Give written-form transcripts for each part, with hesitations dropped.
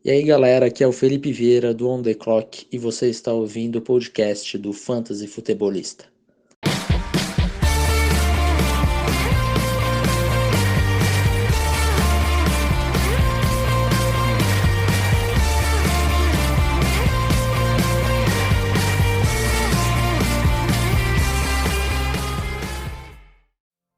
E aí galera, aqui é o Felipe Vieira do On The Clock e você está ouvindo o podcast do Fantasy Futebolista.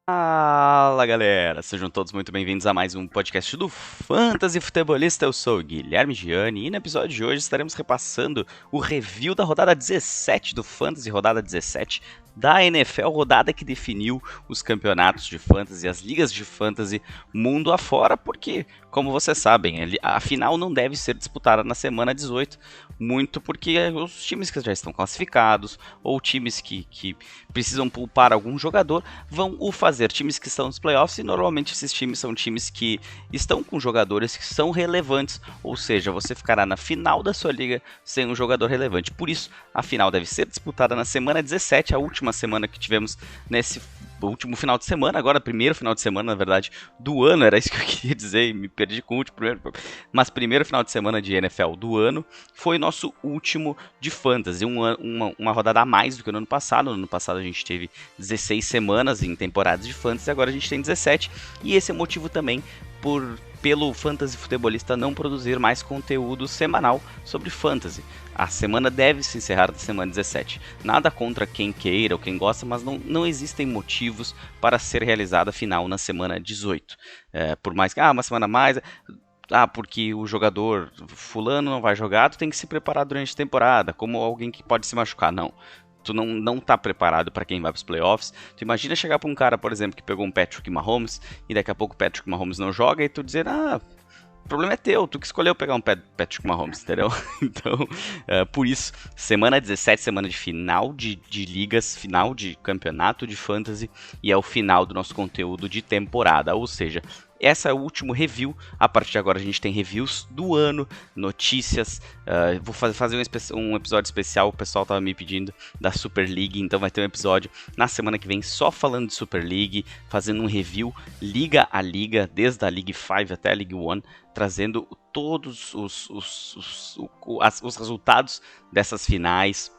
Fala galera, sejam todos muito bem-vindos a mais um podcast do Fantasy Futebolista. Eu sou o Guilherme Gianni e no episódio de hoje estaremos repassando o review da rodada 17 do Fantasy, rodada 17 da NFL, rodada que definiu os campeonatos de Fantasy, as ligas de Fantasy mundo afora, porque, como vocês sabem, a final não deve ser disputada na semana 18, muito porque os times que já estão classificados ou times que precisam poupar algum jogador vão o fazer. Times que estão nos playoffs e normalmente esses times são times que estão com jogadores que são relevantes, ou seja, você ficará na final da sua liga sem um jogador relevante. Por isso, a final deve ser disputada na semana 17, a última semana que tivemos nesse último final de semana, agora primeiro final de semana, na verdade, do ano, era isso que eu queria dizer, me perdi com o último, mas primeiro final de semana de NFL do ano, foi nosso último de Fantasy, uma rodada a mais do que no ano passado. No ano passado a gente teve 16 semanas em temporadas de Fantasy, agora a gente tem 17, e esse é o motivo também pelo Fantasy Futebolista não produzir mais conteúdo semanal sobre Fantasy. A semana deve se encerrar na semana 17. Nada contra quem queira ou quem gosta, mas não existem motivos para ser realizada a final na semana 18. Por mais que, uma semana a mais... porque o jogador fulano não vai jogar, tu tem que se preparar durante a temporada, como alguém que pode se machucar. Não. Tu não tá preparado para quem vai pros playoffs. Tu imagina chegar pra um cara, por exemplo, que pegou um Patrick Mahomes e daqui a pouco o Patrick Mahomes não joga e tu dizer, o problema é teu, tu que escolheu pegar um Patrick Mahomes, entendeu? Então, por isso, semana 17, semana de final de ligas, final de campeonato de Fantasy e é o final do nosso conteúdo de temporada, ou seja, esse é o último review. A partir de agora a gente tem reviews do ano, notícias, vou fazer um episódio especial, o pessoal estava me pedindo, da Super League, então vai ter um episódio na semana que vem só falando de Super League, fazendo um review liga a liga, desde a League 5 até a League 1, trazendo todos os resultados dessas finais,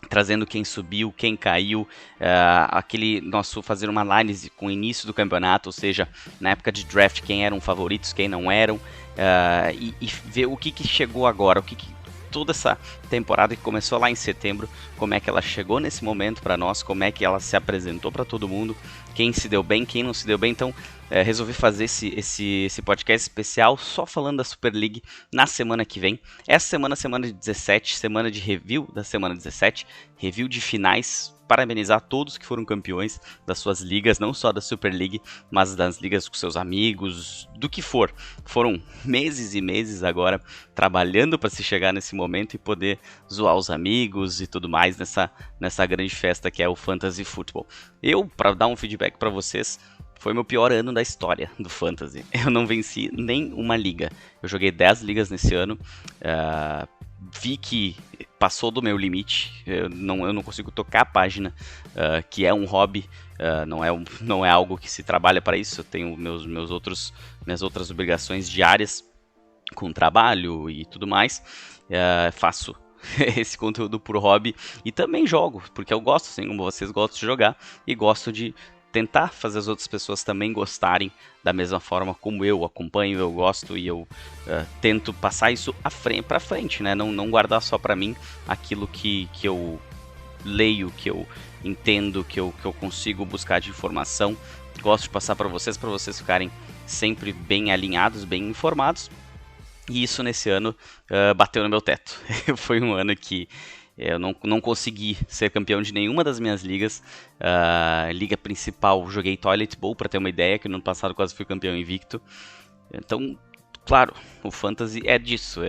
trazendo quem subiu, quem caiu, fazer uma análise com o início do campeonato, ou seja, na época de draft, quem eram favoritos, quem não eram, e ver o que chegou agora, toda essa temporada que começou lá em setembro, como é que ela chegou nesse momento para nós, como é que ela se apresentou para todo mundo, quem se deu bem, quem não se deu bem. Então resolvi fazer esse podcast especial só falando da Super League na semana que vem. Essa semana de 17, semana de review da semana 17, review de finais, parabenizar todos que foram campeões das suas ligas, não só da Super League, mas das ligas com seus amigos, do que for. Foram meses e meses agora trabalhando para se chegar nesse momento e poder zoar os amigos e tudo mais nessa grande festa que é o Fantasy Football. Para dar um feedback para vocês, foi meu pior ano da história do Fantasy. Eu não venci nem uma liga. Eu joguei 10 ligas nesse ano, vi que passou do meu limite, eu não consigo tocar a página, que é um hobby, não é algo que se trabalha para isso. Eu tenho minhas outras obrigações diárias com trabalho e tudo mais, faço esse conteúdo por hobby e também jogo, porque eu gosto, assim como vocês gostam de jogar e gosto de tentar fazer as outras pessoas também gostarem da mesma forma como eu acompanho, eu gosto e eu tento passar isso para frente, né? Não guardar só para mim aquilo que eu leio, que eu entendo, que eu consigo buscar de informação. Gosto de passar para vocês ficarem sempre bem alinhados, bem informados. E isso nesse ano bateu no meu teto. Foi um ano que eu não consegui ser campeão de nenhuma das minhas ligas. Liga principal, joguei Toilet Bowl, para ter uma ideia, que no ano passado quase fui campeão invicto. Então, claro, o Fantasy é disso.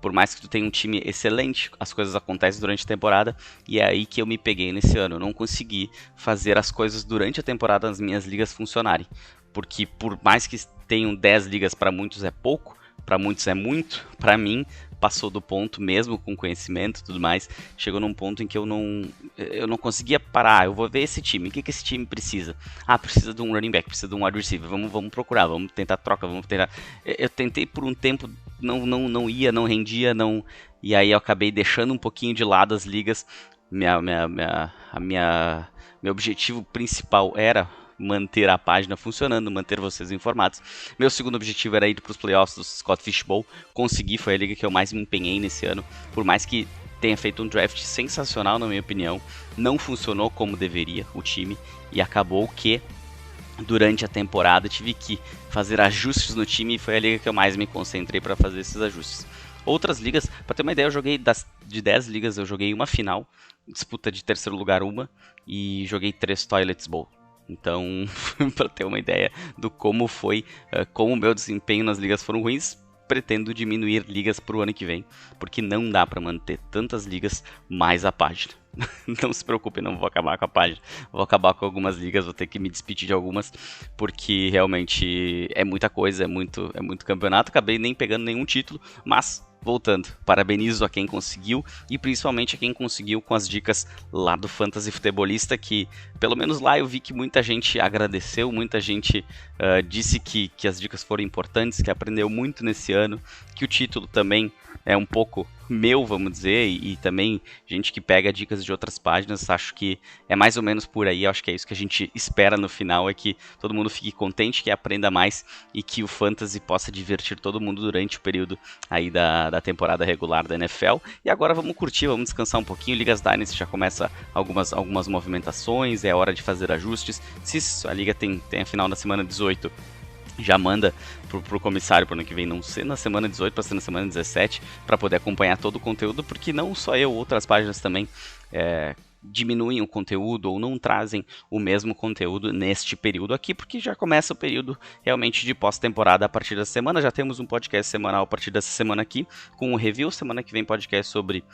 Por mais que tu tenha um time excelente, as coisas acontecem durante a temporada, e é aí que eu me peguei nesse ano. Eu não consegui fazer as coisas durante a temporada nas minhas ligas funcionarem. Porque por mais que tenham 10 ligas, para muitos é pouco, para muitos é muito, para mim passou do ponto, mesmo com conhecimento e tudo mais. Chegou num ponto em que eu não conseguia parar. Eu vou ver esse time, o que esse time precisa? Precisa de um running back, precisa de um wide receiver, vamos procurar, vamos tentar troca, vamos tentar... Eu tentei por um tempo, não ia, não rendia, não... E aí eu acabei deixando um pouquinho de lado as ligas. Meu objetivo principal era manter a página funcionando, manter vocês informados. Meu segundo objetivo era ir para os playoffs do Scott Fishbowl. Consegui, foi a liga que eu mais me empenhei nesse ano. Por mais que tenha feito um draft sensacional, na minha opinião, não funcionou como deveria o time. E acabou que, durante a temporada, tive que fazer ajustes no time. E foi a liga que eu mais me concentrei para fazer esses ajustes. Outras ligas, para ter uma ideia, eu joguei de 10 ligas, eu joguei uma final, disputa de terceiro lugar uma, e joguei 3 Toilets Bowl. Então, para ter uma ideia do como foi, como o meu desempenho nas ligas foram ruins, pretendo diminuir ligas para o ano que vem, porque não dá para manter tantas ligas mais a página. Não se preocupe, não vou acabar com a página, vou acabar com algumas ligas, vou ter que me despedir de algumas, porque realmente é muita coisa, é muito campeonato. Acabei nem pegando nenhum título, mas... Voltando, parabenizo a quem conseguiu e principalmente a quem conseguiu com as dicas lá do Fantasy Futebolista, que pelo menos lá eu vi que muita gente agradeceu, muita gente disse que as dicas foram importantes, que aprendeu muito nesse ano, que o título também é um pouco meu, vamos dizer, e também gente que pega dicas de outras páginas. Acho que é mais ou menos por aí, acho que é isso que a gente espera no final, é que todo mundo fique contente, que aprenda mais e que o Fantasy possa divertir todo mundo durante o período aí da temporada regular da NFL. E agora vamos curtir, vamos descansar um pouquinho. Ligas Dynasty já começa algumas movimentações, é hora de fazer ajustes. Se a liga tem a final na semana 18, já manda pro comissário para o ano que vem não ser na semana 18, para ser na semana 17, para poder acompanhar todo o conteúdo, porque não só eu, outras páginas também diminuem o conteúdo ou não trazem o mesmo conteúdo neste período aqui, porque já começa o período realmente de pós-temporada a partir da semana. Já temos um podcast semanal a partir dessa semana aqui, com o review. Semana que vem podcast sobre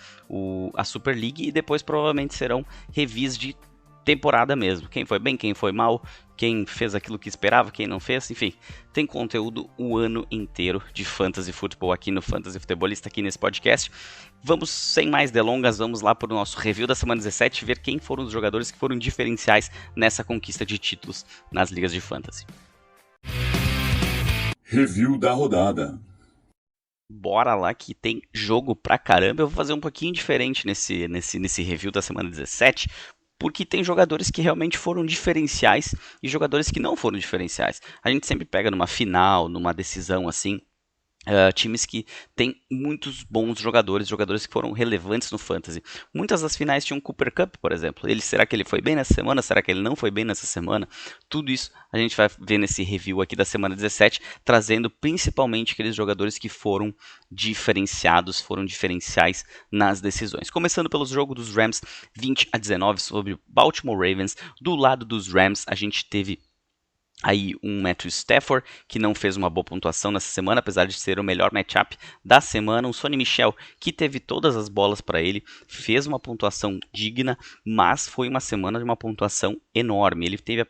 a Super League, e depois provavelmente serão reviews de temporada mesmo, quem foi bem, quem foi mal, quem fez aquilo que esperava, quem não fez, enfim, tem conteúdo o ano inteiro de Fantasy Football aqui no Fantasy Futebolista, aqui nesse podcast. Vamos, sem mais delongas, vamos lá para o nosso review da semana 17, ver quem foram os jogadores que foram diferenciais nessa conquista de títulos nas ligas de Fantasy. Review da rodada. Bora lá que tem jogo pra caramba. Eu vou fazer um pouquinho diferente nesse review da semana 17, porque tem jogadores que realmente foram diferenciais e jogadores que não foram diferenciais. A gente sempre pega numa final, numa decisão assim, times que têm muitos bons jogadores que foram relevantes no Fantasy. Muitas das finais tinham um Cooper Kupp, por exemplo. Será que ele foi bem nessa semana? Será que ele não foi bem nessa semana? Tudo isso a gente vai ver nesse review aqui da semana 17, trazendo principalmente aqueles jogadores que foram diferenciados, foram diferenciais nas decisões. Começando pelo jogo dos Rams, 20-19 sobre o Baltimore Ravens. Do lado dos Rams, a gente teve aí um Matthew Stafford, que não fez uma boa pontuação nessa semana, apesar de ser o melhor matchup da semana. Um Sonny Michel, que teve todas as bolas para ele, fez uma pontuação digna, mas foi uma semana de uma pontuação enorme. Ele teve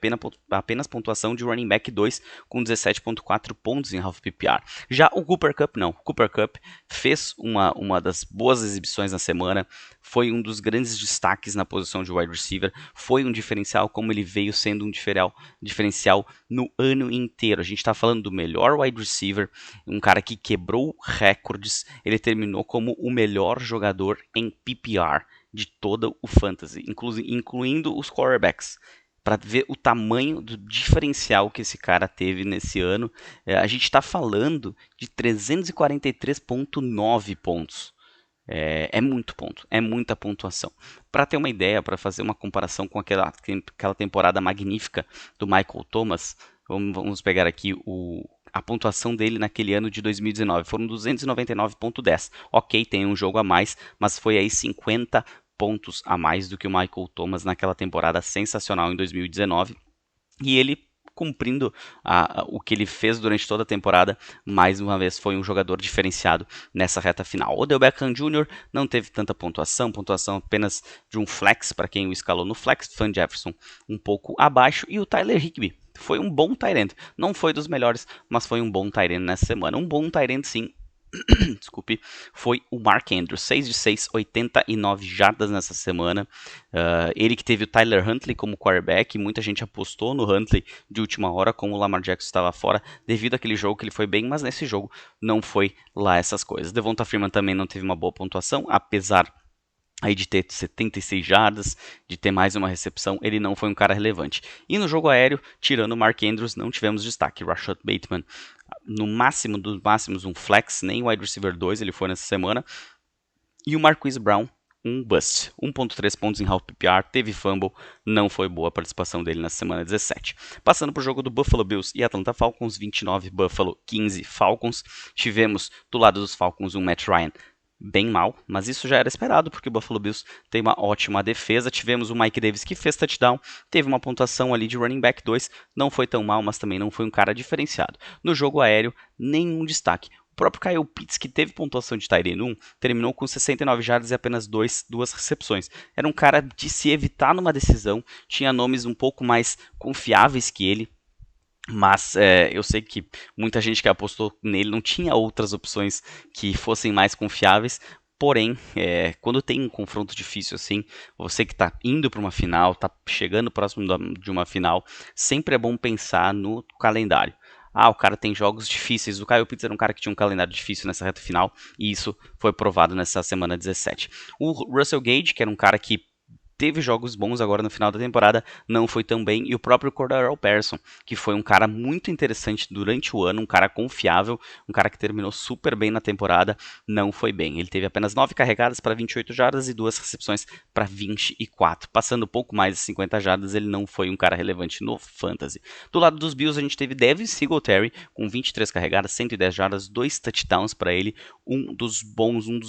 apenas pontuação de running back 2, com 17.4 pontos em half PPR. Já o Cooper Kupp não. O Cooper Kupp fez uma das boas exibições na semana, foi um dos grandes destaques na posição de wide receiver, foi um diferencial, como ele veio sendo um diferencial no ano inteiro. A gente está falando do melhor wide receiver, um cara que quebrou recordes. Ele terminou como o melhor jogador em PPR de todo o Fantasy, incluindo os quarterbacks. Para ver o tamanho do diferencial que esse cara teve nesse ano, a gente está falando de 343,9 pontos. É muito ponto, é muita pontuação. Para ter uma ideia, para fazer uma comparação com aquela temporada magnífica do Michael Thomas, vamos pegar aqui a pontuação dele naquele ano de 2019. Foram 299,10. Ok, tem um jogo a mais, mas foi aí 50 pontos a mais do que o Michael Thomas naquela temporada sensacional em 2019. E ele, cumprindo o que ele fez durante toda a temporada, mais uma vez foi um jogador diferenciado nessa reta final. O Odell Beckham Jr. não teve tanta pontuação apenas de um flex, para quem o escalou no flex. Van Jefferson um pouco abaixo, e o Tyler Higbee foi um bom tight end. Não foi dos melhores, mas foi um bom tight end nessa semana. Um bom tight end, sim, desculpe, foi o Mark Andrews, 6 de 6, 89 jardas nessa semana. Ele que teve o Tyler Huntley como quarterback, muita gente apostou no Huntley de última hora, como o Lamar Jackson estava fora, devido àquele jogo que ele foi bem, mas nesse jogo não foi lá essas coisas. Devonta Freeman também não teve uma boa pontuação, apesar aí de ter 76 jardas, de ter mais uma recepção, ele não foi um cara relevante. E no jogo aéreo, tirando o Mark Andrews, não tivemos destaque. Rashad Bateman, no máximo dos máximos, um flex, nem wide receiver 2 ele foi nessa semana. E o Marquise Brown, um bust. 1.3 pontos em half PPR, teve fumble, não foi boa a participação dele na semana 17. Passando para o jogo do Buffalo Bills e Atlanta Falcons, 29 Buffalo, 15 Falcons. Tivemos do lado dos Falcons um Matt Ryan bem mal, mas isso já era esperado porque o Buffalo Bills tem uma ótima defesa. Tivemos o Mike Davis que fez touchdown, teve uma pontuação ali de running back 2, não foi tão mal, mas também não foi um cara diferenciado. No jogo aéreo, nenhum destaque. O próprio Kyle Pitts, que teve pontuação de tight end 1, terminou com 69 jardas e apenas duas recepções. Era um cara de se evitar numa decisão, tinha nomes um pouco mais confiáveis que ele, mas eu sei que muita gente que apostou nele não tinha outras opções que fossem mais confiáveis. Porém, quando tem um confronto difícil assim, você que está indo para uma final, está chegando próximo de uma final, sempre é bom pensar no calendário. O cara tem jogos difíceis. O Kyle Pitts era um cara que tinha um calendário difícil nessa reta final, e isso foi provado nessa semana 17. O Russell Gage, que era um cara que teve jogos bons agora no final da temporada, não foi tão bem, e o próprio Cordarrelle Patterson, que foi um cara muito interessante durante o ano, um cara confiável, um cara que terminou super bem na temporada, não foi bem. Ele teve apenas 9 carregadas para 28 jardas e 2 recepções para 24. Passando pouco mais de 50 jardas, ele não foi um cara relevante no Fantasy. Do lado dos Bills, a gente teve Devin Singletary, com 23 carregadas, 110 jardas, 2 touchdowns para ele, um dos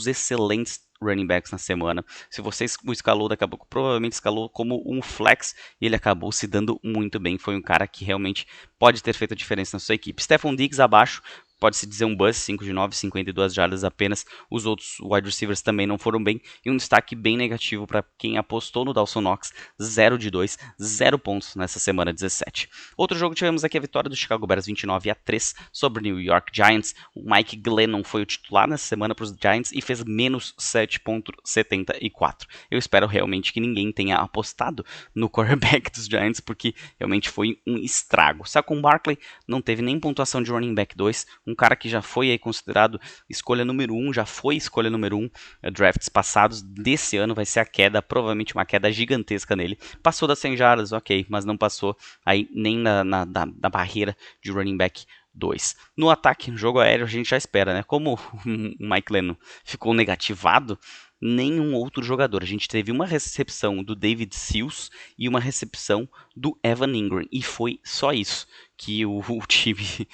excelentes running backs na semana. Se você o escalou daqui a pouco, provavelmente escalou como um flex e ele acabou se dando muito bem. Foi um cara que realmente pode ter feito a diferença na sua equipe. Stephon Diggs abaixo, pode-se dizer um bust, 5 de 9, 52 jardas apenas. Os outros wide receivers também não foram bem. E um destaque bem negativo para quem apostou no Dawson Knox, 0 de 2, 0 pontos nessa semana 17. Outro jogo tivemos aqui a vitória do Chicago Bears 29-3 sobre o New York Giants. O Mike Glennon foi o titular nessa semana para os Giants e fez menos 7.74. Eu espero realmente que ninguém tenha apostado no quarterback dos Giants, porque realmente foi um estrago. Saquon Barkley não teve nem pontuação de running back 2, um cara que já foi aí considerado escolha número 1, já foi escolha número 1, drafts passados. Desse ano vai ser a queda, provavelmente uma queda gigantesca nele. Passou das 100 jardas, ok, mas não passou aí nem na barreira de running back 2. No ataque, no jogo aéreo, a gente já espera, né? Como o Mike Lennon ficou negativado, nenhum outro jogador. A gente teve uma recepção do David Sills e uma recepção do Evan Ingram, e foi só isso que o time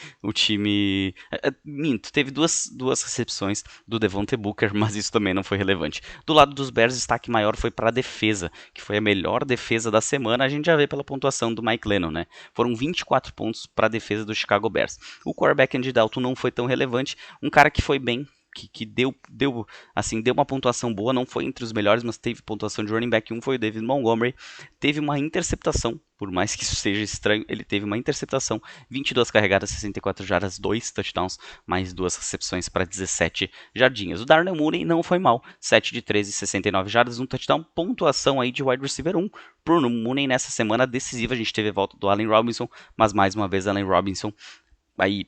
minto, teve duas recepções do Devontae Booker, mas isso também não foi relevante. Do lado dos Bears, o destaque maior foi para a defesa, que foi a melhor defesa da semana. A gente já vê pela pontuação do Mike Lennon, né? Foram 24 pontos para a defesa do Chicago Bears. O quarterback Andy Dalton não foi tão relevante, um cara que foi bem, que deu uma pontuação boa, não foi entre os melhores, mas teve pontuação de running back 1, foi o David Montgomery. Teve uma interceptação, por mais que isso seja estranho, ele teve uma interceptação, 22 carregadas, 64 jardas, 2 touchdowns, mais 2 recepções para 17 jardinhas. O Darnell Mooney não foi mal, 7 de 13, 69 jardas, um touchdown, pontuação aí de wide receiver 1. Bruno Mooney nessa semana decisiva, a gente teve a volta do Allen Robinson, mas mais uma vez Allen Robinson aí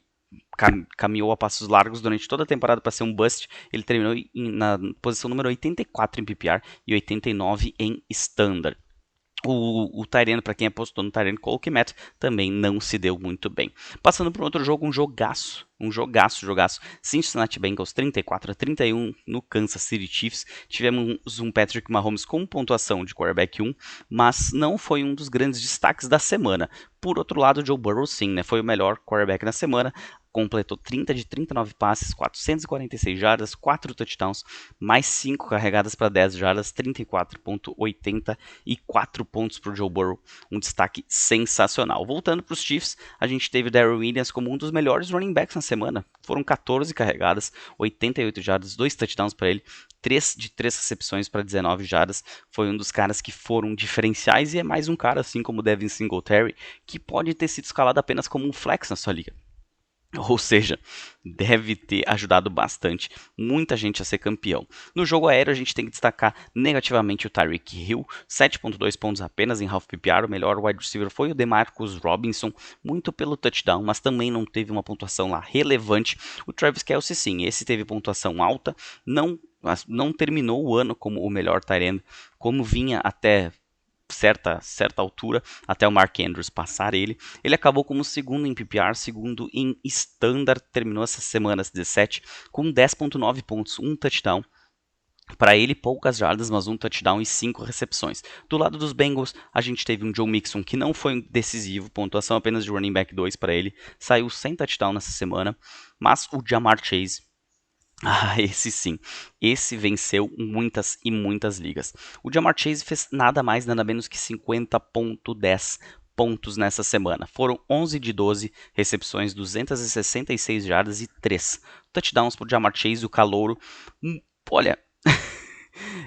caminhou a passos largos durante toda a temporada para ser um bust. Ele terminou na posição número 84 em PPR e 89 em Standard. O Tyrene, para quem apostou no Tyrene, Cole Kmet também não se deu muito bem. Passando para outro jogo, um jogaço. Cincinnati Bengals 34-31 no Kansas City Chiefs. Tivemos um Patrick Mahomes com pontuação de quarterback 1, mas não foi um dos grandes destaques da semana. Por outro lado, Joe Burrow sim, né, foi o melhor quarterback na semana. Completou 30 de 39 passes, 446 jardas, 4 touchdowns, mais 5 carregadas para 10 jardas, 34.84 pontos para o Joe Burrow. Um destaque sensacional. Voltando para os Chiefs, a gente teve o Darrell Williams como um dos melhores running backs na semana. Foram 14 carregadas, 88 jardas, 2 touchdowns para ele, 3 recepções para 19 jardas. Foi um dos caras que foram diferenciais e é mais um cara, assim como o Devin Singletary, que pode ter sido escalado apenas como um flex na sua liga. Ou seja, deve ter ajudado bastante muita gente a ser campeão. No jogo aéreo, a gente tem que destacar negativamente o Tyreek Hill, 7,2 pontos apenas em half PPR. O melhor wide receiver foi o DeMarcus Robinson, muito pelo touchdown, mas também não teve uma pontuação lá relevante. O Travis Kelce, sim, esse teve pontuação alta, não terminou o ano como o melhor tight end, como vinha até certa altura, até o Mark Andrews passar ele. Ele acabou como segundo em PPR, segundo em Standard, terminou essa semana 17 com 10,9 pontos, um touchdown. Para ele, poucas jardas, mas um touchdown e 5 recepções. Do lado dos Bengals, a gente teve um Joe Mixon que não foi decisivo, pontuação apenas de running back 2 para ele, saiu sem touchdown nessa semana, mas o Ja'Marr Chase, esse sim. Esse venceu muitas e muitas ligas. O Ja'Marr Chase fez nada mais, nada menos que 50,10 pontos nessa semana. Foram 11 de 12 recepções, 266 jardas e 3 touchdowns para o Ja'Marr Chase, o calouro. Olha,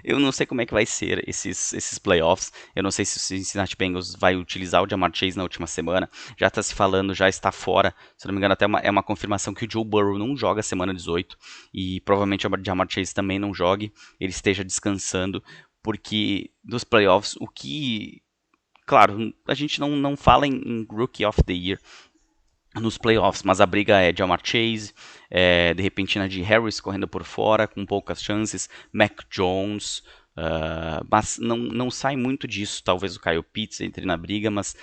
eu não sei como é que vai ser esses playoffs. Eu não sei se o Cincinnati Bengals vai utilizar o Ja'Marr Chase na última semana. Já está se falando, já está fora. Se não me engano, até é uma confirmação que o Joe Burrow não joga semana 18. E provavelmente o Ja'Marr Chase também não jogue. Ele esteja descansando. Porque dos playoffs, o que... Claro, a gente não fala em Rookie of the Year nos playoffs, mas a briga é Ja'Marr Chase, de repente Najee Harris correndo por fora, com poucas chances, Mac Jones, mas não sai muito disso. Talvez o Kyle Pitts entre na briga, mas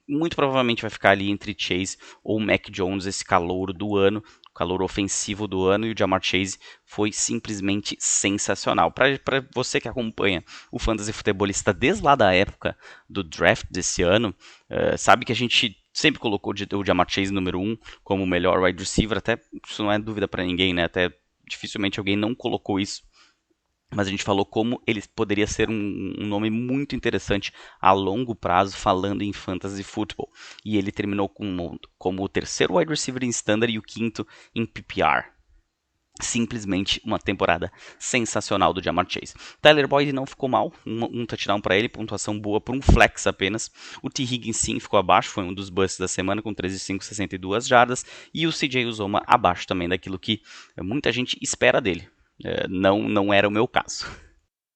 muito provavelmente vai ficar ali entre Chase ou Mac Jones, esse calouro do ano, calor ofensivo do ano, e o Ja'Marr Chase foi simplesmente sensacional. Para você que acompanha o Fantasy Futebolista desde lá da época do draft desse ano, sabe que a gente sempre colocou o Ja'Marr Chase número 1 como o melhor wide receiver, até isso não é dúvida para ninguém, né? Até dificilmente alguém não colocou isso. Mas a gente falou como ele poderia ser um nome muito interessante a longo prazo, falando em fantasy football. E ele terminou como o terceiro wide receiver em standard e o quinto em PPR. Simplesmente uma temporada sensacional do Ja'Marr Chase. Tyler Boyd não ficou mal, um touchdown para ele, pontuação boa por um flex apenas. O T. Higgins sim ficou abaixo, foi um dos busts da semana com 13,5, 62 jardas. E o CJ Uzomah abaixo também daquilo que muita gente espera dele. Não era o meu caso.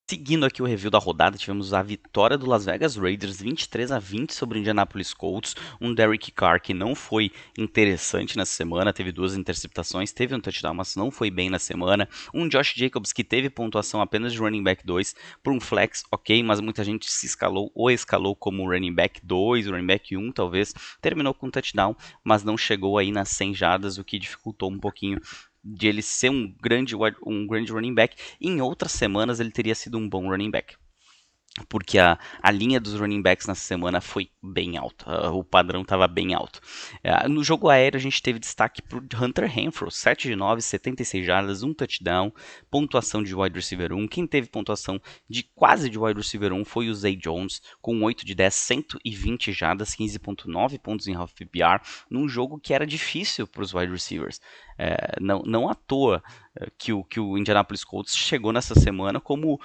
Seguindo aqui o review da rodada, tivemos a vitória do Las Vegas Raiders 23-20 sobre o Indianapolis Colts, um Derek Carr que não foi interessante nessa semana, teve 2 interceptações, teve um touchdown, mas não foi bem na semana, um Josh Jacobs que teve pontuação apenas de running back 2, por um flex, ok, mas muita gente se escalou como running back 2, running back 1 talvez, terminou com um touchdown, mas não chegou aí nas 100 jardas, o que dificultou um pouquinho de ele ser um grande running back. Em outras semanas ele teria sido um bom running back, porque a linha dos running backs nessa semana foi bem alta, o padrão estava bem alto. No jogo aéreo a gente teve destaque para o Hunter Renfrow, 7 de 9, 76 jardas, um touchdown, pontuação de wide receiver 1. Quem teve pontuação de quase de wide receiver 1 foi o Zay Jones, com 8 de 10, 120 jardas, 15,9 pontos em half PPR, num jogo que era difícil para os wide receivers. Não à toa que o Indianapolis Colts chegou nessa semana como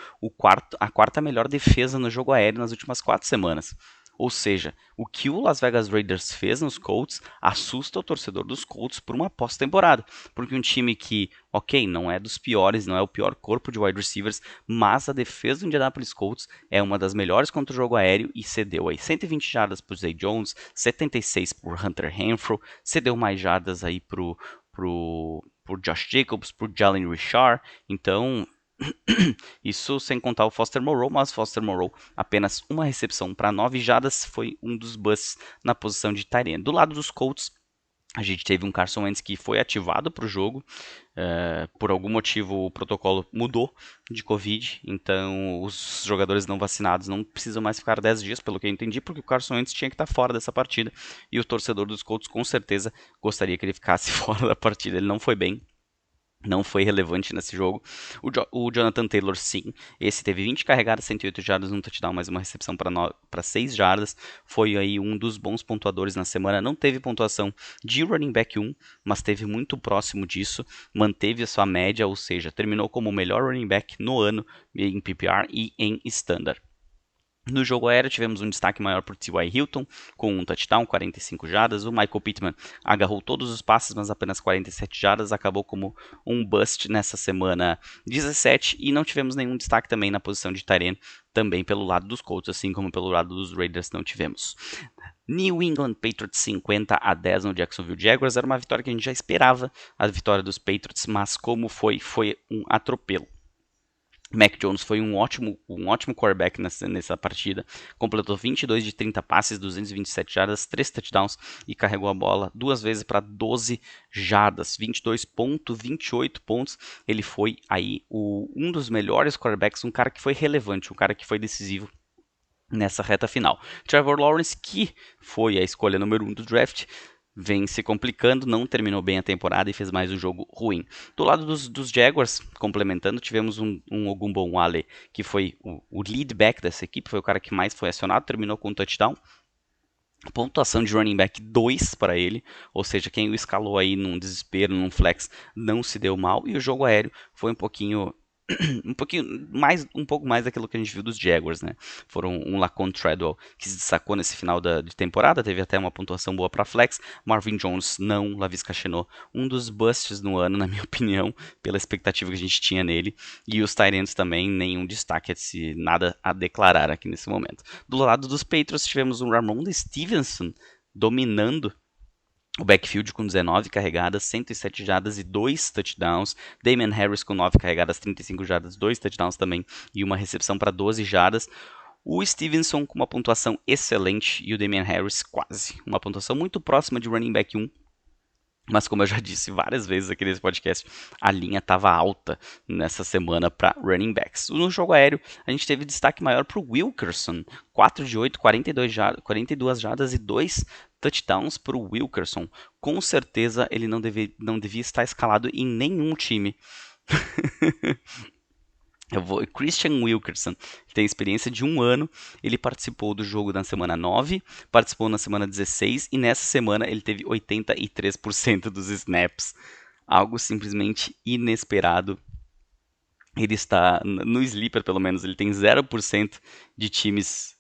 a quarta melhor defesa no jogo aéreo nas últimas 4 semanas. Ou seja, o que o Las Vegas Raiders fez nos Colts assusta o torcedor dos Colts por uma pós-temporada. Porque um time que, ok, não é dos piores, não é o pior corpo de wide receivers, mas a defesa do Indianapolis Colts é uma das melhores contra o jogo aéreo e cedeu aí 120 jardas para o Zay Jones, 76 por Hunter Renfrow, cedeu mais jardas aí por Josh Jacobs, por Jalen Richard. Então, isso sem contar o Foster Moreau, mas Foster Moreau apenas uma recepção para 9 jardas, foi um dos busts na posição de tight end. Do lado dos Colts, a gente teve um Carson Wentz que foi ativado para o jogo. Por algum motivo o protocolo mudou de Covid, então os jogadores não vacinados não precisam mais ficar 10 dias, pelo que eu entendi, porque o Carson Wentz tinha que estar fora dessa partida, e o torcedor dos Colts com certeza gostaria que ele ficasse fora da partida. Ele não foi bem, não foi relevante nesse jogo. O Jonathan Taylor, sim. Esse teve 20 carregadas, 108 jardas, um touchdown, mais uma recepção para 6 jardas. Foi aí um dos bons pontuadores na semana. Não teve pontuação de running back 1, mas teve muito próximo disso. Manteve a sua média, ou seja, terminou como o melhor running back no ano em PPR e em Standard. No jogo aéreo tivemos um destaque maior por T.Y. Hilton, com um touchdown, 45 jardas. O Michael Pittman agarrou todos os passes, mas apenas 47 jardas, acabou como um bust nessa semana 17. E não tivemos nenhum destaque também na posição de tight end, também pelo lado dos Colts, assim como pelo lado dos Raiders não tivemos. New England Patriots 50-10 no Jacksonville Jaguars. Era uma vitória que a gente já esperava, a vitória dos Patriots, mas como foi um atropelo. Mac Jones foi um ótimo quarterback nessa partida, completou 22 de 30 passes, 227 jardas, 3 touchdowns e carregou a bola 2 vezes para 12 jardas, 22,28 pontos. Ele foi aí um dos melhores quarterbacks, um cara que foi relevante, um cara que foi decisivo nessa reta final. Trevor Lawrence, que foi a escolha número 1 do draft, vem se complicando, não terminou bem a temporada e fez mais um jogo ruim. Do lado dos Jaguars, complementando, tivemos um Ogunbowale, que foi o lead back dessa equipe, foi o cara que mais foi acionado, terminou com um touchdown. Pontuação de running back 2 para ele, ou seja, quem o escalou aí num desespero, num flex, não se deu mal. E o jogo aéreo foi um pouco mais daquilo que a gente viu dos Jaguars, né? Foram um Laquan Treadwell que se destacou nesse final de temporada, teve até uma pontuação boa para flex. Marvin Jones não, Laviska Shenault, um dos busts no ano, na minha opinião, pela expectativa que a gente tinha nele. E os tight ends também, nenhum destaque, nada a declarar aqui nesse momento. Do lado dos Patriots tivemos um Ramondre Stevenson dominando o backfield com 19 carregadas, 107 jardas e 2 touchdowns. Damian Harris com 9 carregadas, 35 jardas, 2 touchdowns também e uma recepção para 12 jardas. O Stevenson com uma pontuação excelente e o Damian Harris quase. Uma pontuação muito próxima de running back 1. Mas como eu já disse várias vezes aqui nesse podcast, a linha estava alta nessa semana para running backs. No jogo aéreo, a gente teve destaque maior para o Wilkerson. 4 de 8, 42 jardas e 2 touchdowns para o Wilkerson. Com certeza ele não devia estar escalado em nenhum time. Christian Wilkerson tem experiência de 1 ano, ele participou do jogo na semana 9, participou na semana 16 e nessa semana ele teve 83% dos snaps, algo simplesmente inesperado. Ele está, no Sleeper pelo menos, ele tem 0% de times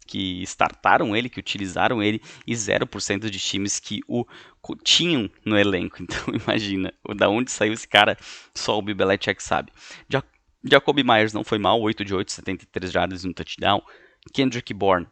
que startaram ele, que utilizaram ele, e 0% de times que o tinham no elenco. Então imagina, da onde saiu esse cara, só o Bill Belichick sabe. Jacoby Myers não foi mal, 8 de 8, 73 jardas e um touchdown. Kendrick Bourne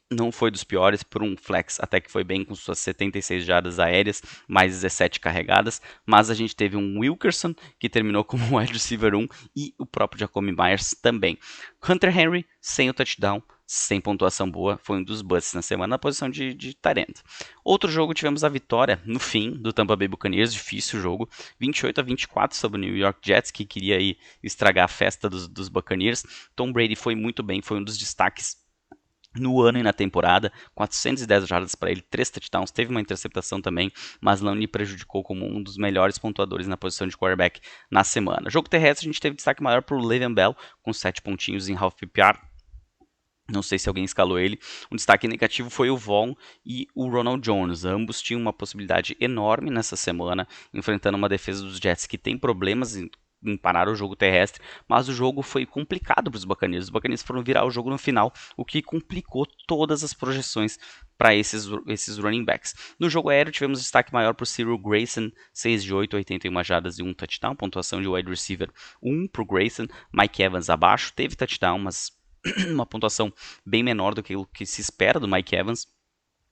não foi dos piores, por um flex até que foi bem com suas 76 jardas aéreas, mais 17 carregadas, mas a gente teve um Wilkerson que terminou como wide receiver 1 e o próprio Jacoby Myers também. Hunter Henry sem o touchdown, sem pontuação boa, foi um dos busts na semana na posição de tight end. Outro jogo, tivemos a vitória no fim do Tampa Bay Buccaneers, difícil jogo, 28-24 sobre o New York Jets, que queria aí estragar a festa dos Buccaneers. Tom Brady foi muito bem, foi um dos destaques no ano e na temporada, 410 jardas para ele, 3 touchdowns, teve uma interceptação também, mas não lhe prejudicou como um dos melhores pontuadores na posição de quarterback na semana. Jogo terrestre, a gente teve destaque maior para o Le'Veon Bell, com 7 pontinhos em half PPR. Não sei se alguém escalou ele. Um destaque negativo foi o Vaughn e o Ronald Jones. Ambos tinham uma possibilidade enorme nessa semana, enfrentando uma defesa dos Jets que tem problemas em parar o jogo terrestre, mas o jogo foi complicado para os Buccaneers. Os Buccaneers foram virar o jogo no final, o que complicou todas as projeções para esses running backs. No jogo aéreo tivemos destaque maior para o Cyril Grayson, 6 de 8, 81 jardas e um touchdown, pontuação de wide receiver 1 para o Grayson. Mike Evans abaixo, teve touchdown, mas uma pontuação bem menor do que o que se espera do Mike Evans.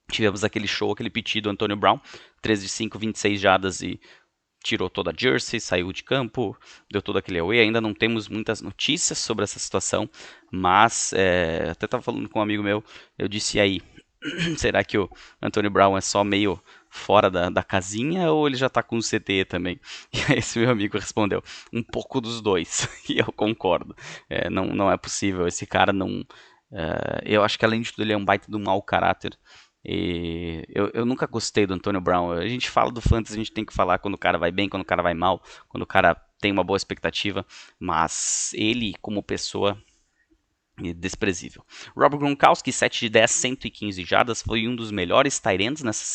Tivemos aquele piti do Antonio Brown, 3 de 5, 26 jardas e tirou toda a jersey, saiu de campo, deu todo aquele away. Ainda não temos muitas notícias sobre essa situação, mas até estava falando com um amigo meu, eu disse aí, será que o Antonio Brown é só meio fora da casinha ou ele já está com o CTE também? E aí esse meu amigo respondeu, um pouco dos dois, e eu concordo. Não é possível, esse cara não... eu acho que além de tudo ele é um baita de um mau caráter. E eu nunca gostei do Antonio Brown. A gente fala do fantasy, a gente tem que falar quando o cara vai bem, quando o cara vai mal, quando o cara tem uma boa expectativa, mas ele como pessoa desprezível. Rob Gronkowski, 7 de 10, 115 jardas, foi um dos melhores tight ends nessa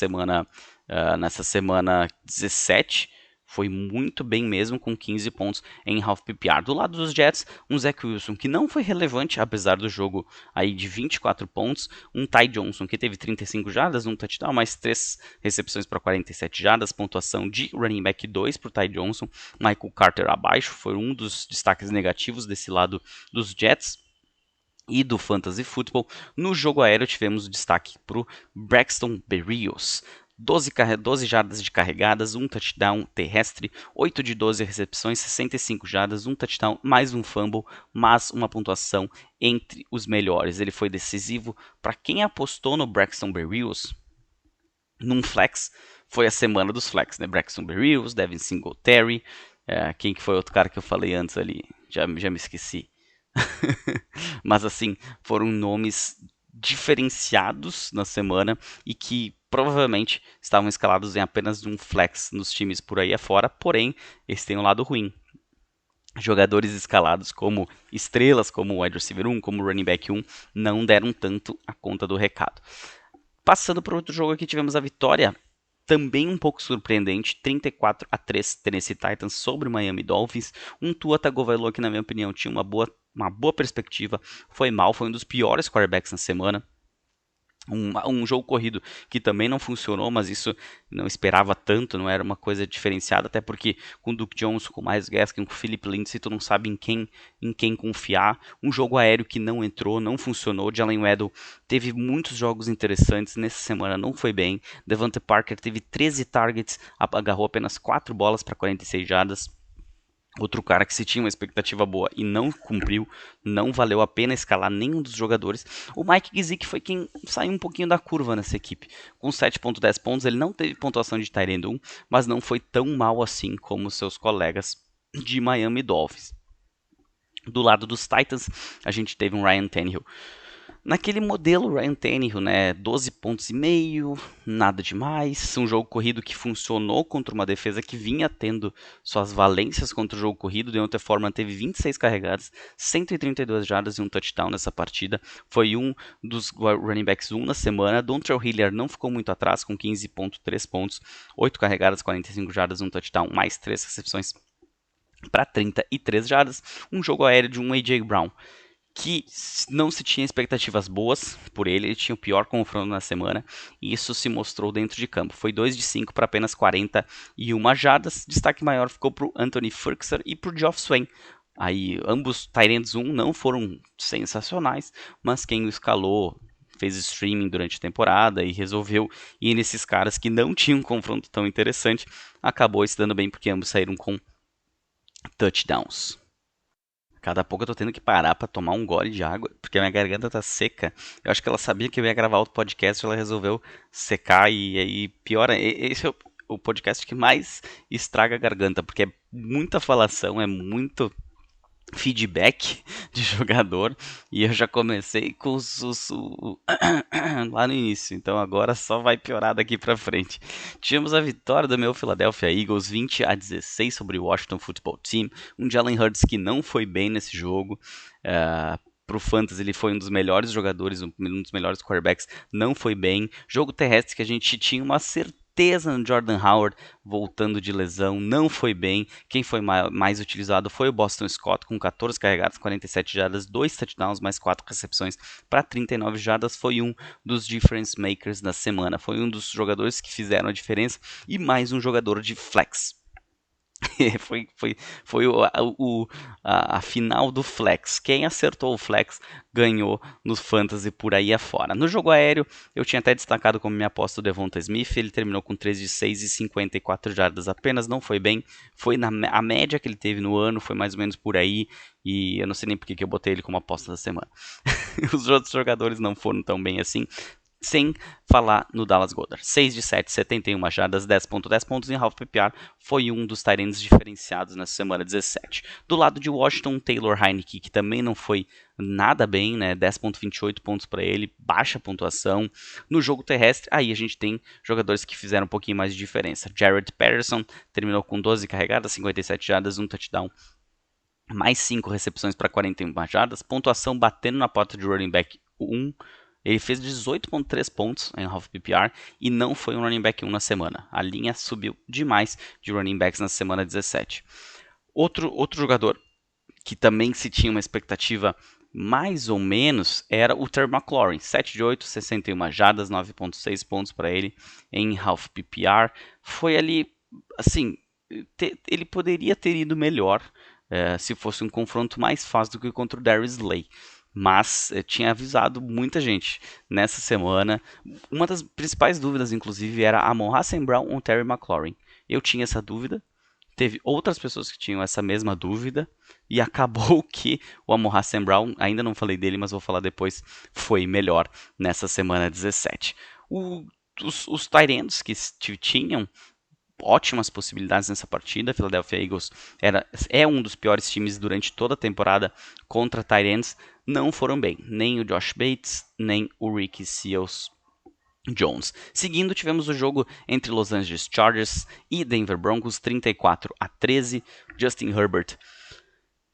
semana 17. Foi muito bem mesmo, com 15 pontos em half PPR. Do lado dos Jets, um Zach Wilson que não foi relevante, apesar do jogo aí de 24 pontos. Um Ty Johnson que teve 35 jardas, um touchdown, mais 3 recepções para 47 jardas. Pontuação de running back 2 para o Ty Johnson. Michael Carter abaixo, foi um dos destaques negativos desse lado dos Jets e do Fantasy Football. No jogo aéreo tivemos destaque para o Braxton Berrios. 12 jardas de carregadas, um touchdown terrestre, 8 de 12 recepções, 65 jardas, um touchdown, mais um fumble, mas uma pontuação entre os melhores. Ele foi decisivo para quem apostou no Braxton Berrios num flex. Foi a semana dos flex, né? Braxton Berrios, Devin Singletary, quem que foi outro cara que eu falei antes ali? Já me esqueci. Mas assim, foram nomes diferenciados na semana e que provavelmente estavam escalados em apenas um flex nos times por aí afora, porém, eles têm um lado ruim. Jogadores escalados como estrelas, como o wide receiver 1, como o running back 1, não deram tanto a conta do recado. Passando para outro jogo aqui, tivemos a vitória também um pouco surpreendente, 34-3 Tennessee Titans sobre o Miami Dolphins. Um Tua Tagovailoa que, na minha opinião, tinha uma boa perspectiva, foi mal, foi um dos piores quarterbacks na semana. Um jogo corrido que também não funcionou, mas isso não esperava tanto, não era uma coisa diferenciada, até porque com o Duke Johnson, com o Myles Gaskin, com o Philip Lindsay, tu não sabe em quem confiar. Um jogo aéreo que não entrou, não funcionou. Jalen Waddle teve muitos jogos interessantes, nessa semana não foi bem. Devante Parker teve 13 targets, agarrou apenas 4 bolas para 46 jardas. Outro cara que se tinha uma expectativa boa e não cumpriu, não valeu a pena escalar nenhum dos jogadores. O Mike Gesicki foi quem saiu um pouquinho da curva nessa equipe. Com 7.10 pontos, ele não teve pontuação de tight end 1, mas não foi tão mal assim como seus colegas de Miami Dolphins. Do lado dos Titans, a gente teve um Ryan Tannehill naquele modelo Ryan Tannehill, né? 12 pontos e meio, nada demais. Um jogo corrido que funcionou contra uma defesa que vinha tendo suas valências contra o jogo corrido. Deontay Foreman teve 26 carregadas, 132 jardas e um touchdown nessa partida. Foi um dos running backs 1 na semana. Dontrell Hilliard não ficou muito atrás, com 15.3 pontos, 8 carregadas, 45 jardas, um touchdown, mais 3 recepções para 33 jardas. Um jogo aéreo de um A.J. Brown que não se tinha expectativas boas por ele tinha o pior confronto na semana, e isso se mostrou dentro de campo. Foi 2 de 5 para apenas 41 jardas. Destaque maior ficou para o Anthony Firkser e para o Geoff Swain. Aí, ambos tight ends 1 não foram sensacionais, mas quem o escalou fez streaming durante a temporada e resolveu ir nesses caras que não tinham um confronto tão interessante, acabou se dando bem porque ambos saíram com touchdowns. Cada pouco eu tô tendo que parar pra tomar um gole de água, porque a minha garganta tá seca. Eu acho que ela sabia que eu ia gravar outro podcast, ela resolveu secar e aí piora. Esse é o podcast que mais estraga a garganta, porque é muita falação, é muito feedback de jogador, e eu já comecei com lá no início, então agora só vai piorar daqui pra frente. Tivemos a vitória do meu Philadelphia Eagles 20-16 sobre o Washington Football Team, um Jalen Hurts que não foi bem nesse jogo. Pro Fantasy ele foi um dos melhores jogadores, um dos melhores quarterbacks, não foi bem. Jogo terrestre que a gente tinha uma certeza no Jordan Howard voltando de lesão, não foi bem. Quem foi mais utilizado foi o Boston Scott, com 14 carregadas, 47 jardas, 2 touchdowns, mais 4 recepções para 39 jardas. Foi um dos difference makers da semana, foi um dos jogadores que fizeram a diferença e mais um jogador de flex. foi a final do flex. Quem acertou o flex ganhou no fantasy por aí afora. No jogo aéreo, eu tinha até destacado como minha aposta o Devonta Smith. Ele terminou com 3 de 6 e 54 jardas apenas, não foi bem. Foi a média que ele teve no ano, foi mais ou menos por aí. E eu não sei nem porque que eu botei ele como aposta da semana. Os outros jogadores não foram tão bem assim. Sem falar no Dallas Goedert. 6 de 7, 71 jardas, 10.10 pontos em half PPR. Foi um dos tight ends diferenciados nessa semana 17. Do lado de Washington, Taylor Heinicke, que também não foi nada bem, né? 10.28 pontos para ele, baixa pontuação. No jogo terrestre, aí a gente tem jogadores que fizeram um pouquinho mais de diferença. Jared Patterson terminou com 12 carregadas, 57 jardas, um touchdown, mais 5 recepções para 41 jardas. Pontuação batendo na porta de running back 1. Ele fez 18,3 pontos em half PPR e não foi um running back 1 na semana. A linha subiu demais de running backs na semana 17. Outro jogador que também se tinha uma expectativa mais ou menos era o Terry McLaurin. 7 de 8, 61 jardas, 9,6 pontos para ele em half PPR. Foi ali, assim, ele poderia ter ido melhor se fosse um confronto mais fácil do que contra o Darius Slay. Mas tinha avisado muita gente nessa semana. Uma das principais dúvidas, inclusive, era Amon-Ra St. Brown ou Terry McLaurin. Eu tinha essa dúvida. Teve outras pessoas que tinham essa mesma dúvida e acabou que o Amon-Ra St. Brown, ainda não falei dele, mas vou falar depois, foi melhor nessa semana 17. Os tight ends que tinham ótimas possibilidades nessa partida. A Philadelphia Eagles é um dos piores times durante toda a temporada contra tight ends. Não foram bem, nem o Josh Bates, nem o Ricky Seals-Jones. Seguindo, tivemos o jogo entre Los Angeles Chargers e Denver Broncos, 34-13. Justin Herbert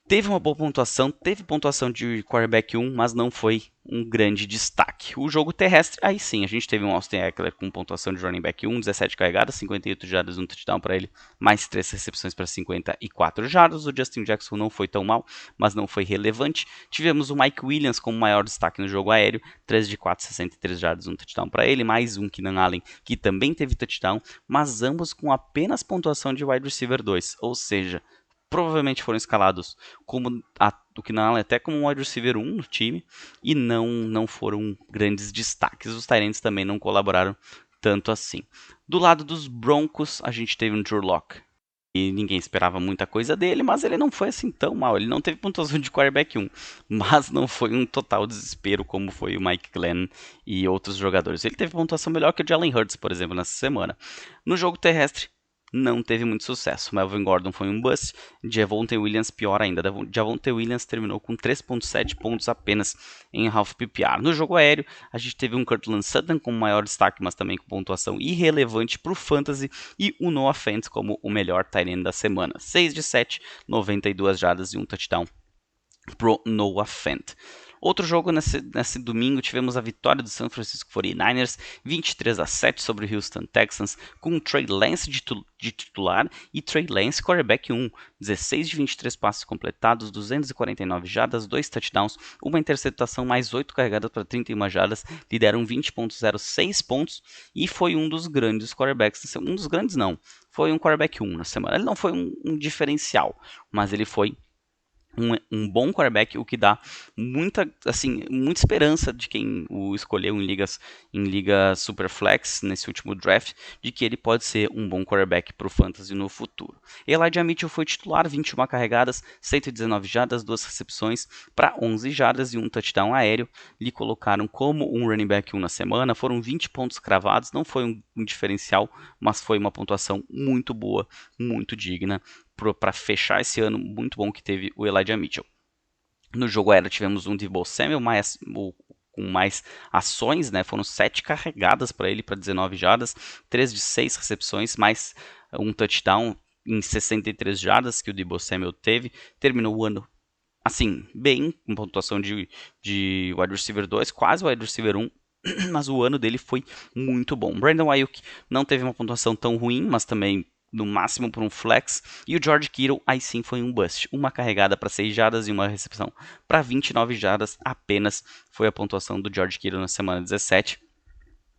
teve uma boa pontuação, teve pontuação de quarterback 1, mas não foi um grande destaque. O jogo terrestre, aí sim, a gente teve um Austin Ekeler com pontuação de running back 1, 17 carregadas, 58 jardas, um touchdown para ele, mais 3 recepções para 54 jardas. O Justin Jackson não foi tão mal, mas não foi relevante. Tivemos o Mike Williams como maior destaque no jogo aéreo, 3 de 4, 63 jardas, um touchdown para ele, mais um Keenan Allen, que também teve touchdown, mas ambos com apenas pontuação de wide receiver 2, ou seja, provavelmente foram escalados como o Keenan Allen até como um wide receiver 1 no time e não foram grandes destaques. Os tight ends também não colaboraram tanto assim. Do lado dos Broncos, a gente teve um Drew Lock. E ninguém esperava muita coisa dele, mas ele não foi assim tão mal. Ele não teve pontuação de quarterback 1, mas não foi um total desespero como foi o Mike Glennon e outros jogadores. Ele teve pontuação melhor que o Jalen Hurts, por exemplo, nessa semana. No jogo terrestre, não teve muito sucesso. Melvin Gordon foi um bust, Javonte Williams pior ainda. Javonte Williams terminou com 3,7 pontos apenas em half PPR. No jogo aéreo, a gente teve um Courtland Sutton com maior destaque, mas também com pontuação irrelevante para o Fantasy, e o Noah Fant como o melhor tight end da semana. 6 de 7, 92 jardas e um touchdown pro Noah Fant. Outro jogo nesse domingo, tivemos a vitória do San Francisco 49ers, 23-7 sobre o Houston Texans, com o Trey Lance de titular e Trey Lance quarterback 1. 16 de 23 passes completados, 249 jardas, 2 touchdowns, uma interceptação, mais 8 carregadas para 31 jardas, lideram 20,06 pontos e foi um dos grandes quarterbacks. Um dos grandes não, foi um quarterback 1 na semana. Ele não foi um diferencial, mas ele foi um bom quarterback, o que dá muita esperança de quem o escolheu em liga Superflex nesse último draft, de que ele pode ser um bom quarterback para o Fantasy no futuro. Elijah Mitchell foi titular, 21 carregadas, 119 jardas, 2 recepções para 11 jardas e um touchdown aéreo. Lhe colocaram como um running back 1 na semana, foram 20 pontos cravados, não foi um diferencial, mas foi uma pontuação muito boa, muito digna para fechar esse ano muito bom que teve o Elijah Mitchell. No jogo aéreo tivemos um Deebo Samuel com mais ações, né? Foram 7 carregadas para ele para 19 jardas, 3 de 6 recepções, mais um touchdown em 63 jardas que o Deebo Samuel teve. Terminou o ano assim, bem, com pontuação de wide receiver 2, quase wide receiver 1, mas o ano dele foi muito bom. Brandon Ayuk não teve uma pontuação tão ruim, mas também no máximo por um flex, e o George Kittle aí sim foi um bust, uma carregada para 6 jardas e uma recepção para 29 jardas apenas foi a pontuação do George Kittle na semana 17,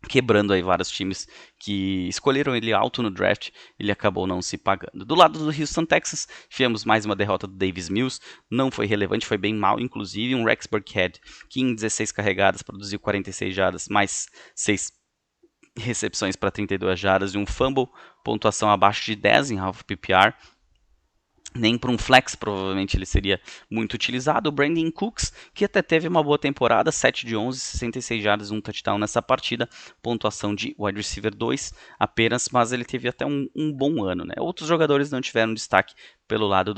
quebrando aí vários times que escolheram ele alto no draft, ele acabou não se pagando. Do lado do Houston Texans, tivemos mais uma derrota do Davis Mills, não foi relevante, foi bem mal, inclusive um Rex Burkhead, que em 16 carregadas produziu 46 jardas, mais 6 recepções para 32 jardas e um fumble, pontuação abaixo de 10 em half PPR. Nem para um flex, provavelmente ele seria muito utilizado. O Brandon Cooks, que até teve uma boa temporada, 7 de 11, 66 jardas, um touchdown nessa partida. Pontuação de wide receiver 2 apenas, mas ele teve até um bom ano, né? Outros jogadores não tiveram destaque pelo lado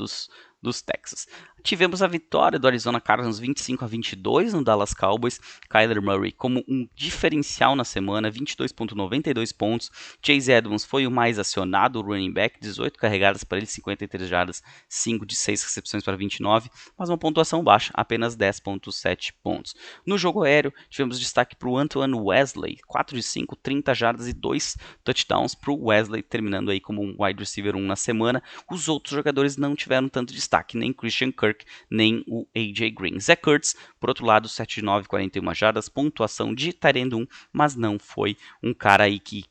dos Texas. Tivemos a vitória do Arizona Cardinals 25-22 no Dallas Cowboys. Kyler Murray como um diferencial na semana, 22,92 pontos. Chase Edmonds foi o mais acionado, o running back, 18 carregadas para ele, 53 jardas, 5 de 6 recepções para 29, mas uma pontuação baixa, apenas 10,7 pontos. No jogo aéreo, tivemos destaque para o Antoine Wesley, 4 de 5, 30 jardas e 2 touchdowns para o Wesley, terminando aí como um wide receiver 1 na semana. Os outros jogadores não tiveram tanto destaque, nem Christian Kirk, nem o AJ Green. Zach Ertz, por outro lado, 7 de 9, 41 jardas, pontuação de tight end 1, mas não foi um cara aí que